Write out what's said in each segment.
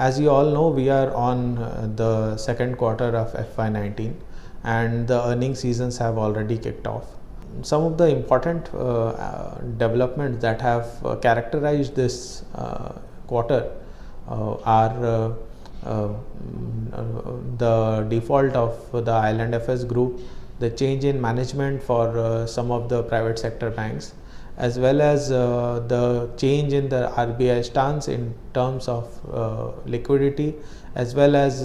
As you all know, we are on the second quarter of FY19 and the earning seasons have already kicked off. Some of the important developments that have characterized this quarter are the default of the IL&FS group, the change in management for some of the private sector banks, as well as the change in the RBI stance in terms of liquidity, as well as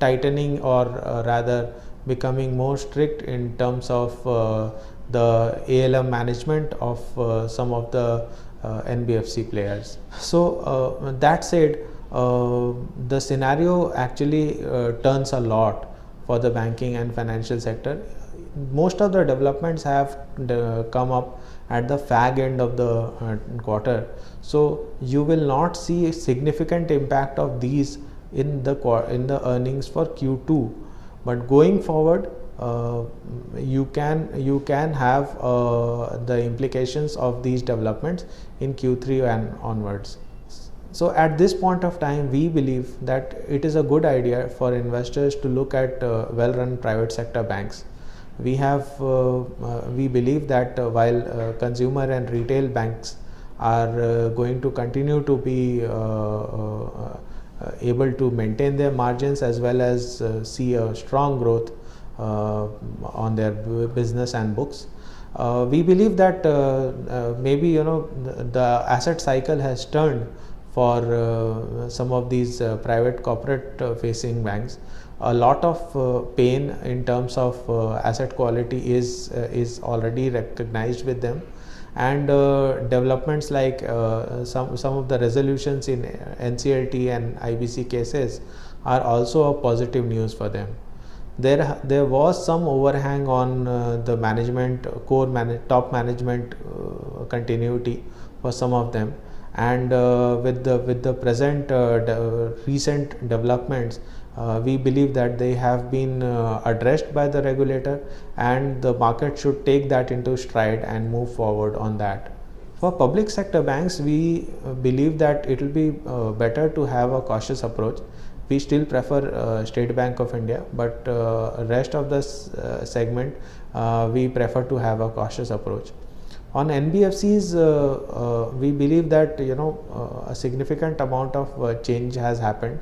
tightening or rather becoming more strict in terms of the ALM management of some of the NBFC players. So that said, the scenario actually turns a lot for the banking and financial sector. Most of the developments have come up at the fag end of the quarter, so you will not see a significant impact of these in the earnings for Q2. But going forward, you can have the implications of these developments in Q3 and onwards. So at this point of time, we believe that it is a good idea for investors to look at well-run private sector banks. We believe that while consumer and retail banks are going to continue to be able to maintain their margins as well as see a strong growth on their business and books, we believe that maybe the asset cycle has turned for some of these private corporate facing banks. A lot of pain in terms of asset quality is already recognized with them, and developments like some of the resolutions in NCLT and IBC cases are also a positive news for them. There was some overhang on the management top management continuity for some of them, and with the present recent developments, we believe that they have been addressed by the regulator, and the market should take that into stride and move forward on that. For public sector banks, we believe that it will be better to have a cautious approach. We still prefer State Bank of India, but rest of the segment we prefer to have a cautious approach. On NBFCs, we believe that a significant amount of change has happened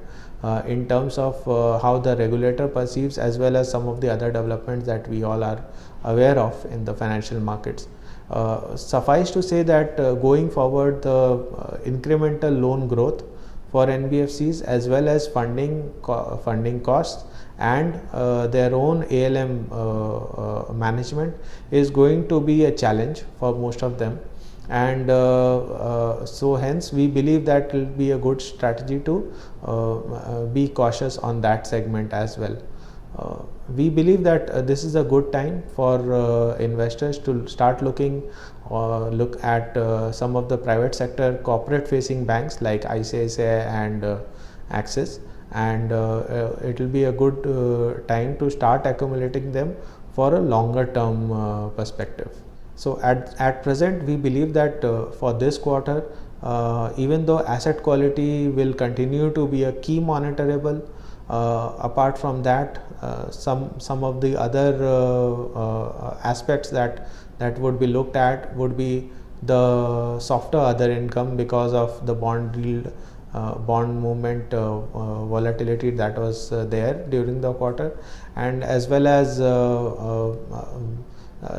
in terms of how the regulator perceives, as well as some of the other developments that we all are aware of in the financial markets. Suffice to say that going forward, the incremental loan growth for NBFCs as well as funding costs and their own ALM management is going to be a challenge for most of them, and so hence we believe that it will be a good strategy to be cautious on that segment as well. We believe that this is a good time for investors to start look at some of the private sector corporate facing banks like ICICI and Axis, and it will be a good time to start accumulating them for a longer term perspective. So at present, we believe that for this quarter, even though asset quality will continue to be a key monitorable, apart from that, some of the other aspects that would be looked at would be the softer other income because of the bond yield, bond movement volatility that was there during the quarter, and as well as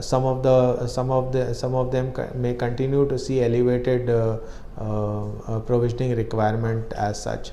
some of them may continue to see elevated provisioning requirement as such.